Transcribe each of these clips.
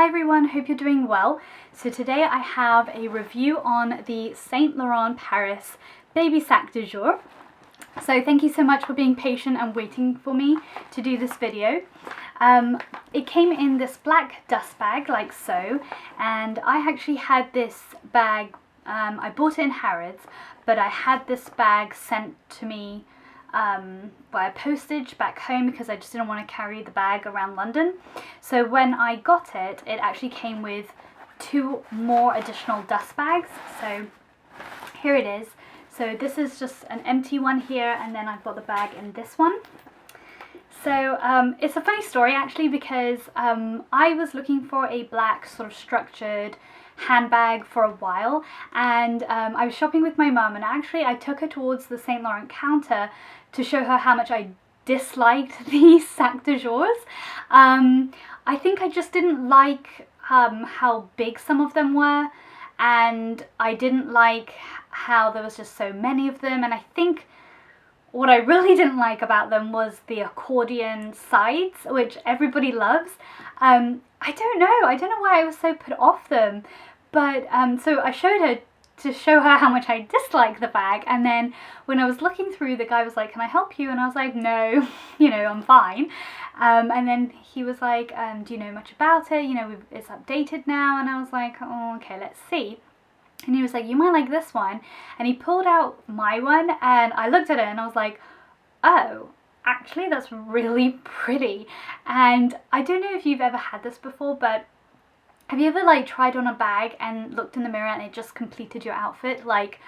everyone, hope you're doing well. So today I have a review on the Saint Laurent Paris Baby Sac De Jour. So thank you so much for being patient and waiting for me to do this video. It came in this black dust bag like so, and I actually had this bag, I bought it in Harrods, but I had this bag sent to me via postage back home because I just didn't want to carry the bag around London. So when I got it, it actually came with 2 more additional dust bags. So here it is. So this is just an empty one here, and then I've got the bag in this one. So it's a funny story actually, because I was looking for a black sort of structured handbag for a while, and I was shopping with my mum, and actually I took her towards the Saint Laurent counter to show her how much I disliked these Sac De Jours. I think I just didn't like how big some of them were, and I didn't like how there was just so many of them, and I think what I really didn't like about them was the accordion sides, which everybody loves. I don't know why I was so put off them, but so I showed her to show her how much I dislike the bag, and then when I was looking through, the guy was like, "Can I help you?" And I was like, "No, you know, I'm fine." And then he was like, "Do you know much about it? You know, it's updated now." And I was like, "Oh, okay, let's see." And he was like, "You might like this one." And he pulled out my one, and I looked at it and I was like, "Oh, actually that's really pretty." And I don't know if you've ever had this before, but have you ever like tried on a bag and looked in the mirror and it just completed your outfit? Like,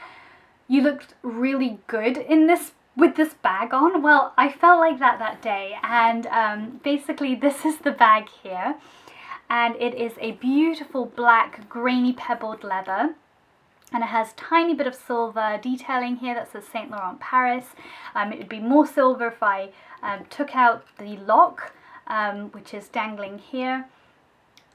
you looked really good in this with this bag on. Well, I felt like that day, and basically this is the bag here, and it is a beautiful black grainy pebbled leather. And it has tiny bit of silver detailing here that says Saint Laurent Paris. It would be more silver if I took out the lock, which is dangling here.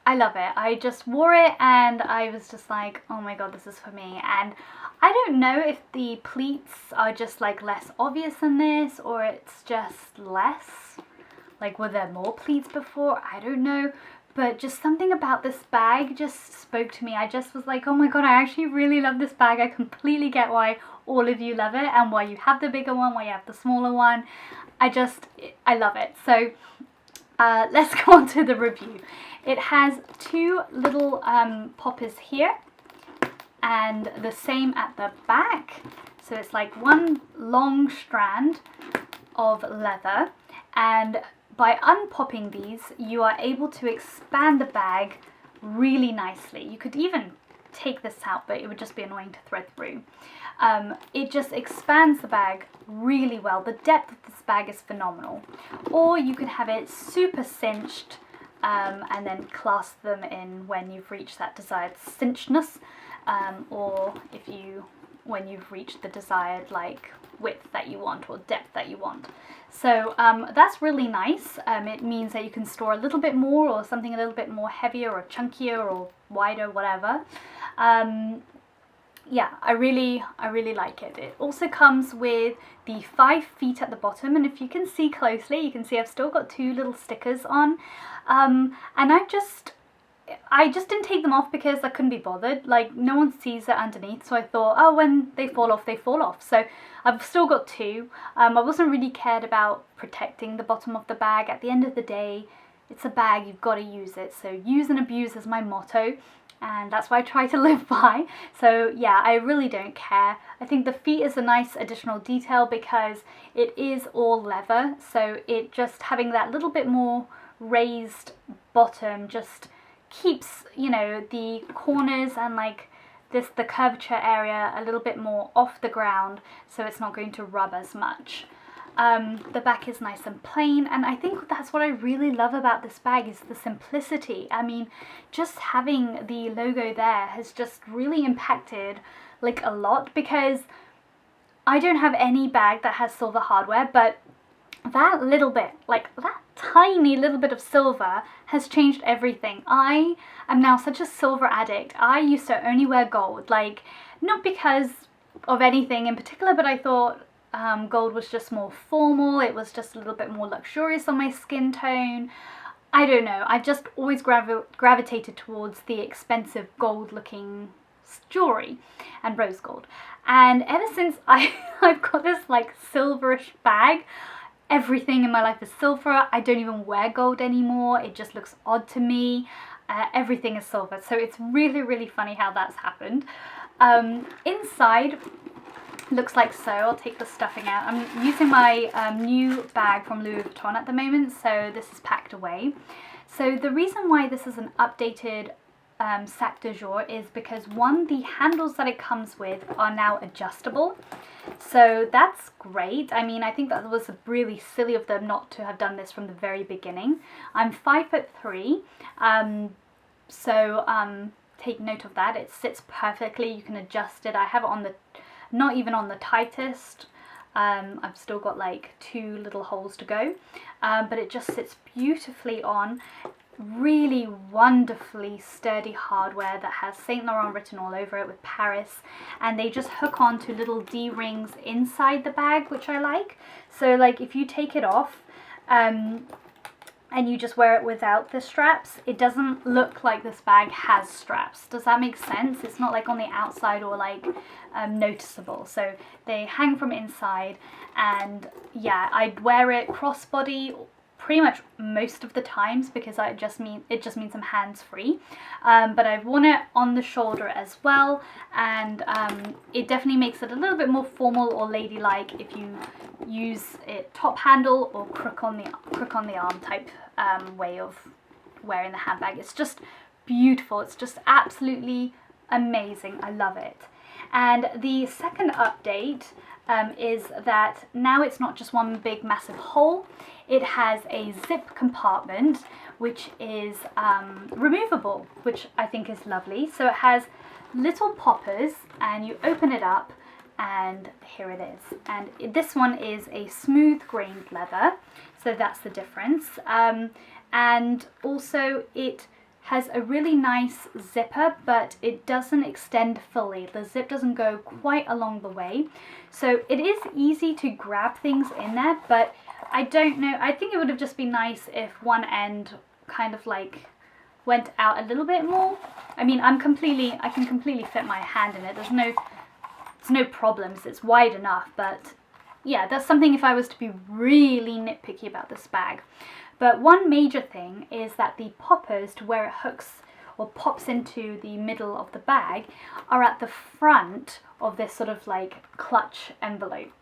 I love it. I just wore it and I was just like, oh my god, this is for me. And I don't know if the pleats are just like less obvious than this, or it's just less. Like, were there more pleats before? I don't know. But just something about this bag just spoke to me. I just was like, oh my god, I actually really love this bag. I completely get why all of you love it, and why you have the bigger one, why you have the smaller one. I love it. So let's go on to the review. It has 2 little poppers here, and the same at the back. So it's like one long strand of leather, and by unpopping these, you are able to expand the bag really nicely. You could even take this out, but it would just be annoying to thread through. It just expands the bag really well. The depth of this bag is phenomenal. Or you can have it super cinched, and then clasp them in when you've reached that desired cinchedness, or when you've reached the desired like width that you want or depth that you want. So that's really nice. It means that you can store a little bit more, or something a little bit more heavier or chunkier or wider, whatever. Yeah, I really like it. It also comes with the 5 feet at the bottom, and if you can see closely, you can see I've still got 2 little stickers on, and I just didn't take them off because I couldn't be bothered. Like, no one sees it underneath, so I thought, oh, when they fall off, they fall off. So I've still got 2. I wasn't really cared about protecting the bottom of the bag. At the end of the day, it's a bag, you've got to use it. So use and abuse is my motto, and that's what I try to live by. So yeah, I really don't care. I think the feet is a nice additional detail because it is all leather, so it just having that little bit more raised bottom just keeps, you know, the corners and like the curvature area a little bit more off the ground, so it's not going to rub as much. The back is nice and plain, and I think that's what I really love about this bag is the simplicity. I mean, just having the logo there has just really impacted like a lot, because I don't have any bag that has silver hardware, but that little bit, like that tiny little bit of silver has changed everything. I am now such a silver addict. I used to only wear gold, like, not because of anything in particular, but I thought gold was just more formal. It was just a little bit more luxurious on my skin tone. I don't know, I just always gravitated towards the expensive gold looking jewelry and rose gold. And ever since I've got this like silverish bag, everything in my life is silver. I don't even wear gold anymore. It just looks odd to me. Everything is silver. So it's really, really funny how that's happened. Inside looks like so. I'll take the stuffing out. I'm using my new bag from Louis Vuitton at the moment, so this is packed away. So the reason why this is an updated Sac De Jour is because one, the handles that it comes with are now adjustable, so that's great. I mean, I think that was really silly of them not to have done this from the very beginning. I'm 5'3", so take note of that. It sits perfectly. You can adjust it. I have it on the, not even on the tightest. I've still got like 2 little holes to go, but it just sits beautifully on. Really wonderfully sturdy hardware that has Saint Laurent written all over it with Paris, and they just hook on to little D-rings inside the bag, which I like. So like if you take it off and you just wear it without the straps, it doesn't look like this bag has straps. Does that make sense? It's not like on the outside or like noticeable. So they hang from inside, and yeah, I'd wear it crossbody pretty much most of the times because it just means I'm hands-free, but I've worn it on the shoulder as well, and it definitely makes it a little bit more formal or ladylike if you use it top handle or crook on the arm type way of wearing the handbag. It's just beautiful. It's just absolutely amazing. I love it. And the second update is that now it's not just one big massive hole. It has a zip compartment which is removable, which I think is lovely. So it has little poppers, and you open it up and here it is. And this one is a smooth grained leather, so that's the difference. And also it has a really nice zipper, but it doesn't extend fully. The zip doesn't go quite along the way. So it is easy to grab things in there, but I don't know. I think it would have just been nice if one end kind of like went out a little bit more. I mean, I can completely fit my hand in it. There's no problems. It's wide enough, but yeah, that's something if I was to be really nitpicky about this bag. But one major thing is that the poppers to where it hooks or pops into the middle of the bag are at the front of this sort of like clutch envelope.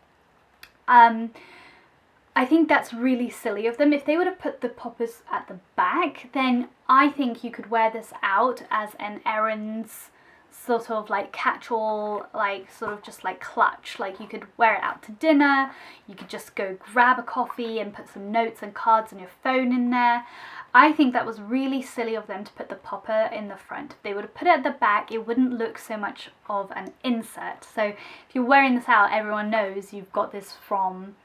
I think that's really silly of them. If they would have put the poppers at the back, then I think you could wear this out as an errands sort of like catch-all, like sort of just like clutch. Like you could wear it out to dinner, you could just go grab a coffee and put some notes and cards and your phone in there. I think that was really silly of them to put the popper in the front. If they would have put it at the back, it wouldn't look so much of an insert. So if you're wearing this out, everyone knows you've got this from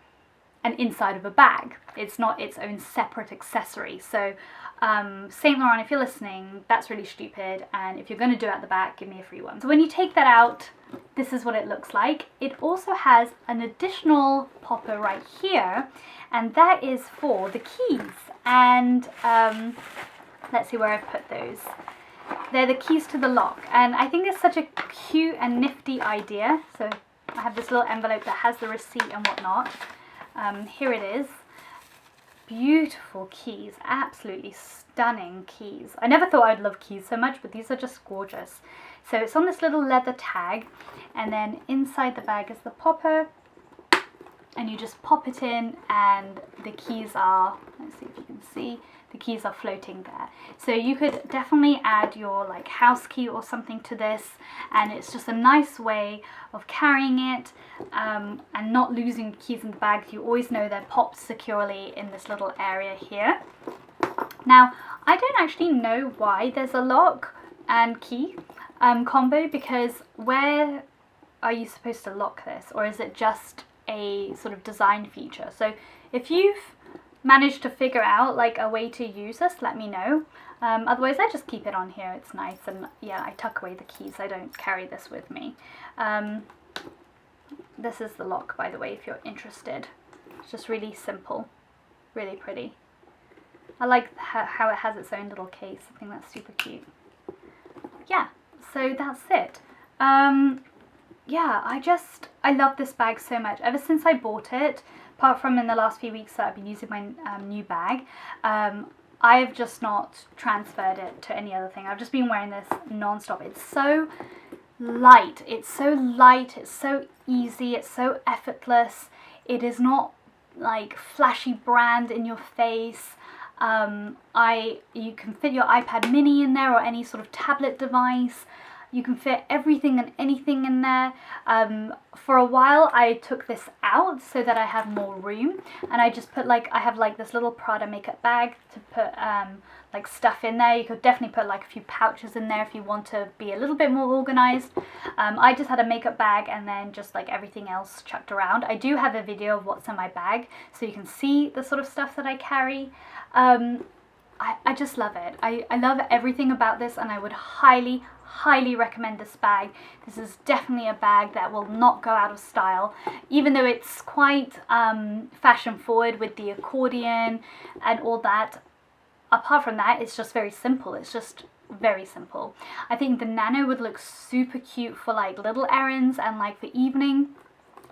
an inside of a bag. It's not its own separate accessory. So Saint Laurent, if you're listening, that's really stupid, and if you're going to do it at the back, give me a free one. So when you take that out, this is what it looks like. It also has an additional popper right here, and that is for the keys. And let's see where I've put those. They're the keys to the lock, and I think it's such a cute and nifty idea. So I have this little envelope that has the receipt and whatnot. Here it is. Beautiful keys, absolutely stunning keys. I never thought I'd love keys so much, but these are just gorgeous. So it's on this little leather tag, and then inside the bag is the popper, and you just pop it in, and the keys are, let's see if you can see, the keys are floating there. So you could definitely add your like house key or something to this, and it's just a nice way of carrying it and not losing keys in the bag. You always know they're popped securely in this little area here. Now, I don't actually know why there's a lock and key combo, because where are you supposed to lock this, or is it just a sort of design feature? So if you've managed to figure out like a way to use this, let me know. Otherwise I just keep it on here. It's nice, and yeah, I tuck away the keys. I don't carry this with me. This is the lock, by the way, if you're interested. It's just really simple, really pretty. I like how it has its own little case. I think that's super cute. Yeah, so that's it. Yeah, I love this bag so much. Ever since I bought it, apart from in the last few weeks that I've been using my new bag, I have just not transferred it to any other thing. I've just been wearing this non-stop. It's so light. It's so light. It's so easy. It's so effortless. It is not like flashy brand in your face. You can fit your iPad mini in there or any sort of tablet device. You can fit everything and anything in there. For a while I took this out so that I have more room, and I just put I have this little Prada makeup bag to put like stuff in there. You could definitely put like a few pouches in there if you want to be a little bit more organized. I just had a makeup bag and then just like everything else chucked around. I do have a video of what's in my bag so you can see the sort of stuff that I carry. I just love it. I love everything about this, and I would highly recommend this bag. This is definitely a bag that will not go out of style, even though it's quite fashion forward with the accordion and all that. Apart from that, it's just very simple. It's just very simple. I think the nano would look super cute for like little errands and like for evening.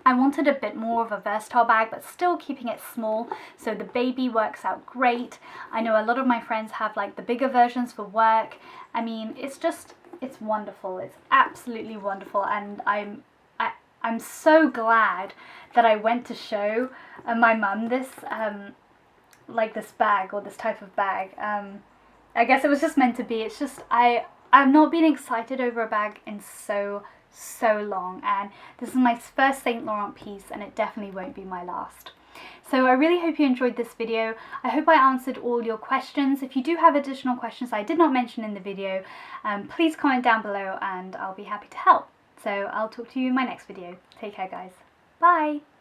I wanted a bit more of a versatile bag, but still keeping it small, so the baby works out great. I know a lot of my friends have like the bigger versions for work. I mean, it's wonderful. It's absolutely wonderful, and I'm so glad that I went to show my mum this like this bag, or this type of bag. I guess it was just meant to be. It's just I've not been excited over a bag in so long, and this is my first Saint Laurent piece, and it definitely won't be my last. So I really hope you enjoyed this video. I hope I answered all your questions. If you do have additional questions I did not mention in the video, please comment down below and I'll be happy to help. So I'll talk to you in my next video. Take care, guys. Bye!